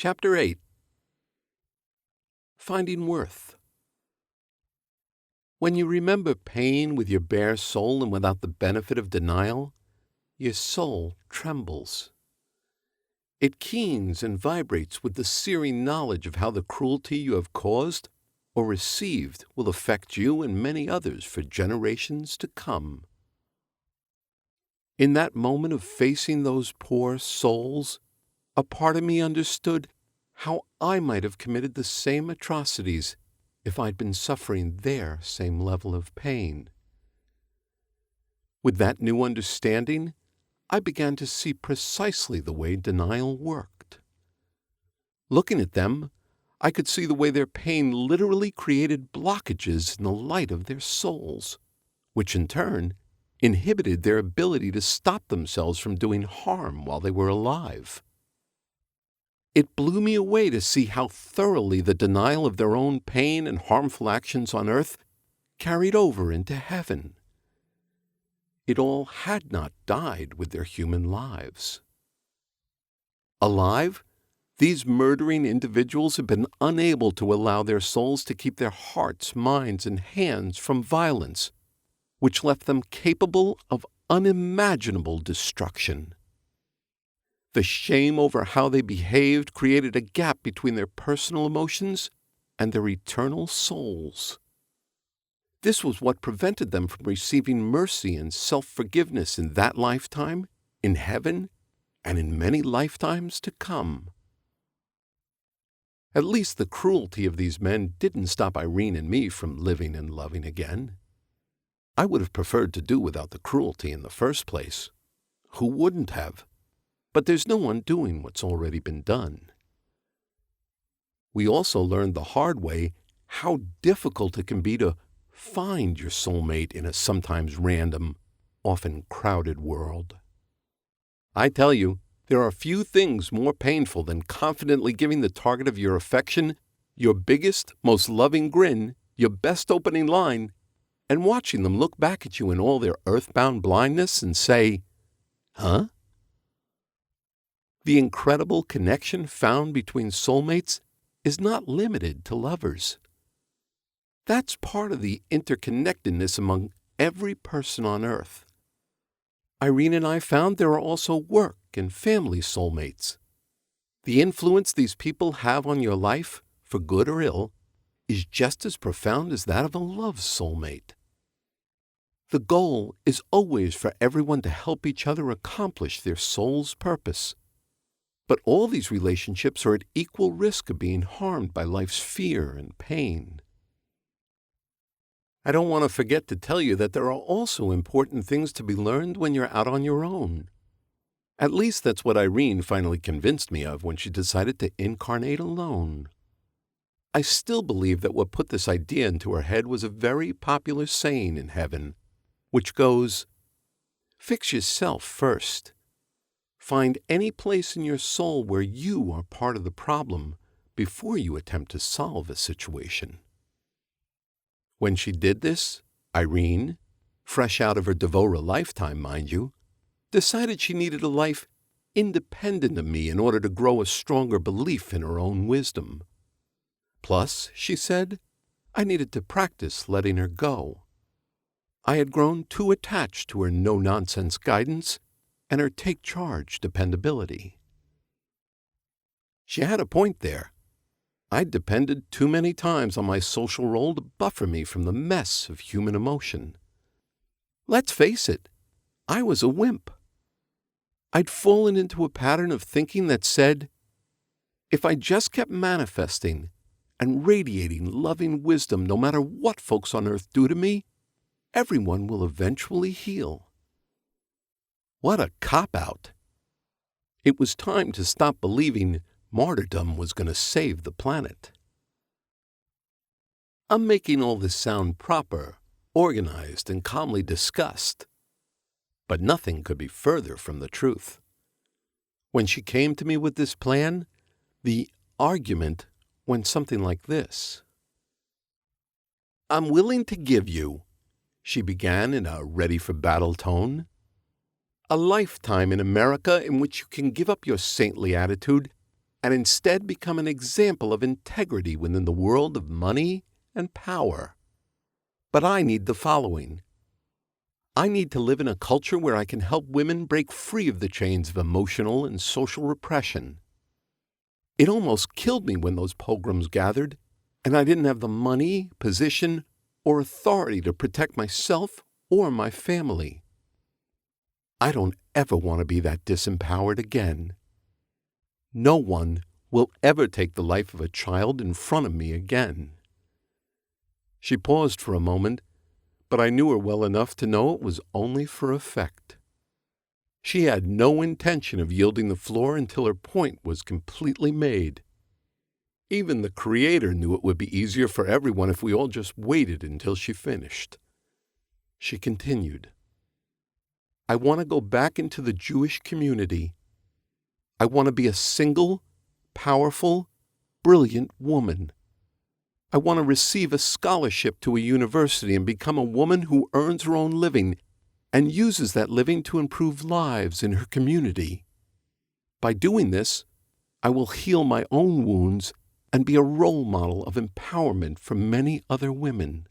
Chapter 8. Finding Worth. When you remember pain with your bare soul and without the benefit of denial, your soul trembles. It keens and vibrates with the searing knowledge of how the cruelty you have caused or received will affect you and many others for generations to come. In that moment of facing those poor souls, a part of me understood how I might have committed the same atrocities if I'd been suffering their same level of pain. With that new understanding, I began to see precisely the way denial worked. Looking at them, I could see the way their pain literally created blockages in the light of their souls, which in turn inhibited their ability to stop themselves from doing harm while they were alive. It blew me away to see how thoroughly the denial of their own pain and harmful actions on earth carried over into heaven. It all had not died with their human lives. Alive, these murdering individuals have been unable to allow their souls to keep their hearts, minds, and hands from violence, which left them capable of unimaginable destruction. The shame over how they behaved created a gap between their personal emotions and their eternal souls. This was what prevented them from receiving mercy and self-forgiveness in that lifetime, in heaven, and in many lifetimes to come. At least the cruelty of these men didn't stop Irene and me from living and loving again. I would have preferred to do without the cruelty in the first place. Who wouldn't have? But there's no undoing what's already been done. We also learned the hard way how difficult it can be to find your soulmate in a sometimes random, often crowded world. I tell you, there are few things more painful than confidently giving the target of your affection your biggest, most loving grin, your best opening line, and watching them look back at you in all their earthbound blindness and say, "Huh?" The incredible connection found between soulmates is not limited to lovers. That's part of the interconnectedness among every person on earth. Irene and I found there are also work and family soulmates. The influence these people have on your life, for good or ill, is just as profound as that of a love soulmate. The goal is always for everyone to help each other accomplish their soul's purpose. But all these relationships are at equal risk of being harmed by life's fear and pain. I don't want to forget to tell you that there are also important things to be learned when you're out on your own. At least that's what Irene finally convinced me of when she decided to incarnate alone. I still believe that what put this idea into her head was a very popular saying in heaven, which goes, "Fix yourself first. Find any place in your soul where you are part of the problem before you attempt to solve a situation." When she did this, Irene, fresh out of her Devora lifetime, mind you, decided she needed a life independent of me in order to grow a stronger belief in her own wisdom. Plus, she said, I needed to practice letting her go. I had grown too attached to her no-nonsense guidance and her take-charge dependability. She had a point there. I'd depended too many times on my social role to buffer me from the mess of human emotion. Let's face it, I was a wimp. I'd fallen into a pattern of thinking that said, if I just kept manifesting and radiating loving wisdom no matter what folks on earth do to me, everyone will eventually heal. What a cop-out. It was time to stop believing martyrdom was going to save the planet. I'm making all this sound proper, organized, and calmly discussed. But nothing could be further from the truth. When she came to me with this plan, the argument went something like this. "I'm willing to give you," she began in a ready-for-battle tone, "a lifetime in America in which you can give up your saintly attitude and instead become an example of integrity within the world of money and power. But I need the following. I need to live in a culture where I can help women break free of the chains of emotional and social repression. It almost killed me when those pogroms gathered, and I didn't have the money, position, or authority to protect myself or my family. I don't ever want to be that disempowered again. No one will ever take the life of a child in front of me again. She paused for a moment, but I knew her well enough to know it was only for effect. She had no intention of yielding the floor until her point was completely made. Even the Creator knew it would be easier for everyone if we all just waited until she finished. She continued, I want to go back into the Jewish community. I want to be a single, powerful, brilliant woman. I want to receive a scholarship to a university and become a woman who earns her own living and uses that living to improve lives in her community. By doing this, I will heal my own wounds and be a role model of empowerment for many other women.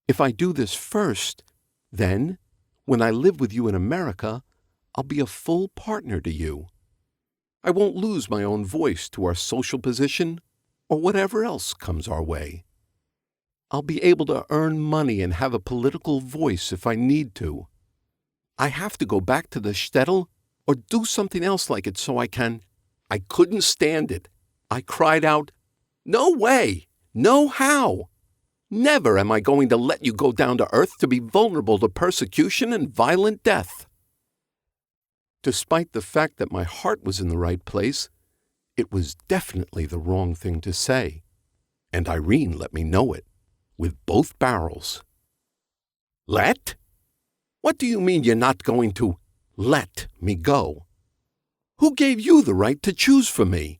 If I do this first, then, when I live with you in America, I'll be a full partner to you. I won't lose my own voice to our social position or whatever else comes our way. I'll be able to earn money and have a political voice if I need to. I have to go back to the shtetl or do something else like it so I can. I couldn't stand it. I cried out, No way! No how! Never am I going to let you go down to earth to be vulnerable to persecution and violent death. Despite the fact that my heart was in the right place, it was definitely the wrong thing to say, and Irene let me know it, with both barrels. Let? What do you mean you're not going to let me go? Who gave you the right to choose for me?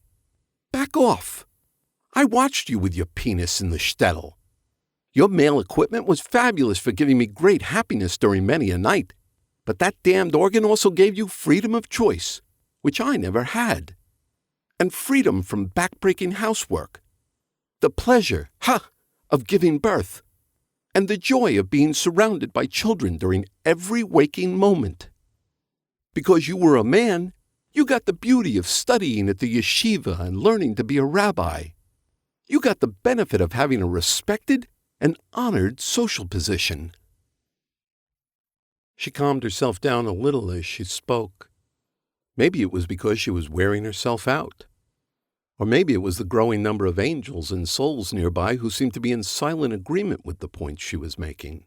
Back off. I watched you with your penis in the shtetl. Your male equipment was fabulous for giving me great happiness during many a night, but that damned organ also gave you freedom of choice, which I never had, and freedom from backbreaking housework, the pleasure, of giving birth, and the joy of being surrounded by children during every waking moment. Because you were a man, you got the beauty of studying at the yeshiva and learning to be a rabbi. You got the benefit of having a respected and honored social position. She calmed herself down a little as she spoke. Maybe it was because she was wearing herself out. Or maybe it was the growing number of angels and souls nearby who seemed to be in silent agreement with the points she was making.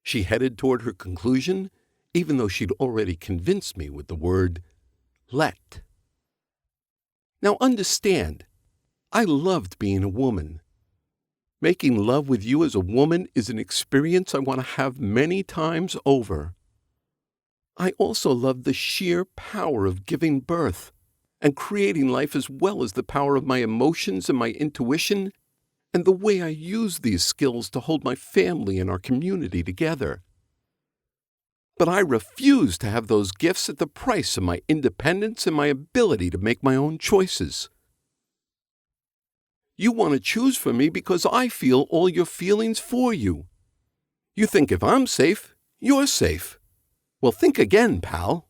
She headed toward her conclusion, even though she'd already convinced me with the word, let. Now understand, I loved being a woman. Making love with you as a woman is an experience I want to have many times over. I also love the sheer power of giving birth and creating life, as well as the power of my emotions and my intuition and the way I use these skills to hold my family and our community together. But I refuse to have those gifts at the price of my independence and my ability to make my own choices. You want to choose for me because I feel all your feelings for you. You think if I'm safe, you're safe. Well, think again, pal.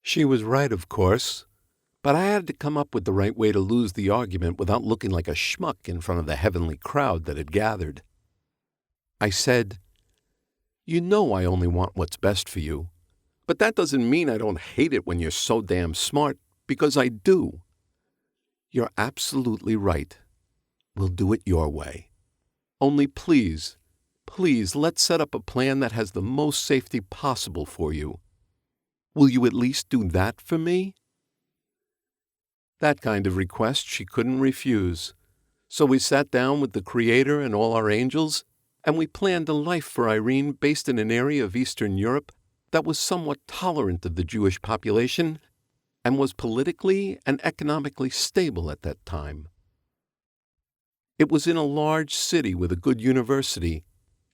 She was right, of course, but I had to come up with the right way to lose the argument without looking like a schmuck in front of the heavenly crowd that had gathered. I said, You know I only want what's best for you, but that doesn't mean I don't hate it when you're so damn smart, because I do. You're absolutely right. We'll do it your way. Only please, let's set up a plan that has the most safety possible for you. Will you at least do that for me? That kind of request she couldn't refuse. So we sat down with the Creator and all our angels, and we planned a life for Irene based in an area of Eastern Europe that was somewhat tolerant of the Jewish population and was politically and economically stable at that time. It was in a large city with a good university,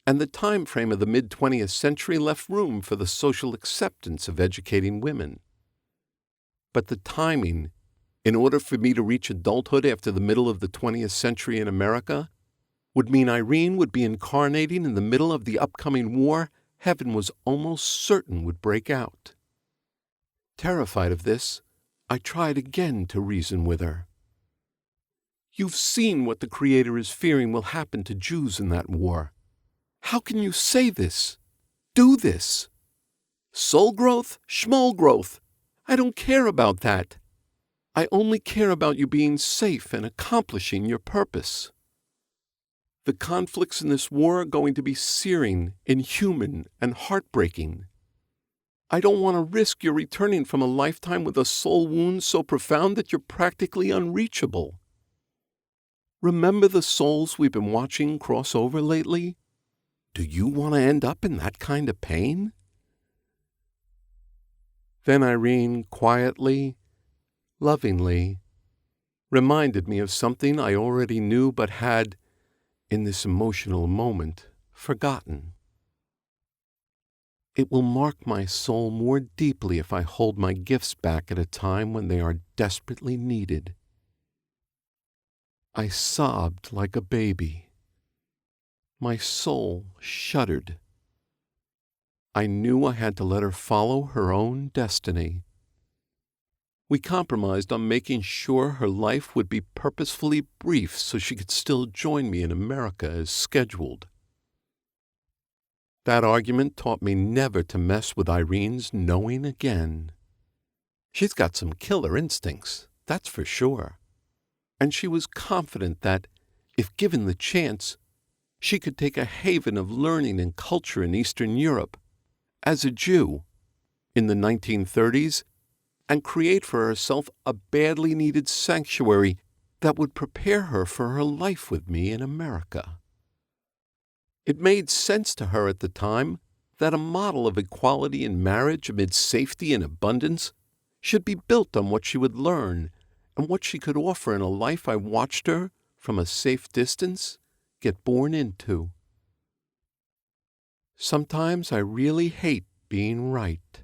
and the time frame of the mid-20th century left room for the social acceptance of educating women. But the timing, in order for me to reach adulthood after the middle of the 20th century in America, would mean Irene would be incarnating in the middle of the upcoming war heaven was almost certain would break out. Terrified of this, I tried again to reason with her. You've seen what the Creator is fearing will happen to Jews in that war. How can you say this? Do this? Soul growth? Schmoll growth? I don't care about that. I only care about you being safe and accomplishing your purpose. The conflicts in this war are going to be searing, inhuman, and heartbreaking. I don't want to risk your returning from a lifetime with a soul wound so profound that you're practically unreachable. Remember the souls we've been watching cross over lately? Do you want to end up in that kind of pain? Then Irene quietly, lovingly, reminded me of something I already knew but had, in this emotional moment, forgotten. It will mark my soul more deeply if I hold my gifts back at a time when they are desperately needed. I sobbed like a baby. My soul shuddered. I knew I had to let her follow her own destiny. We compromised on making sure her life would be purposefully brief so she could still join me in America as scheduled. That argument taught me never to mess with Irene's knowing again. She's got some killer instincts, that's for sure. And she was confident that, if given the chance, she could take a haven of learning and culture in Eastern Europe, as a Jew, in the 1930s, and create for herself a badly needed sanctuary that would prepare her for her life with me in America. It made sense to her at the time that a model of equality in marriage amid safety and abundance should be built on what she would learn and what she could offer in a life I watched her, from a safe distance, get born into. Sometimes I really hate being right.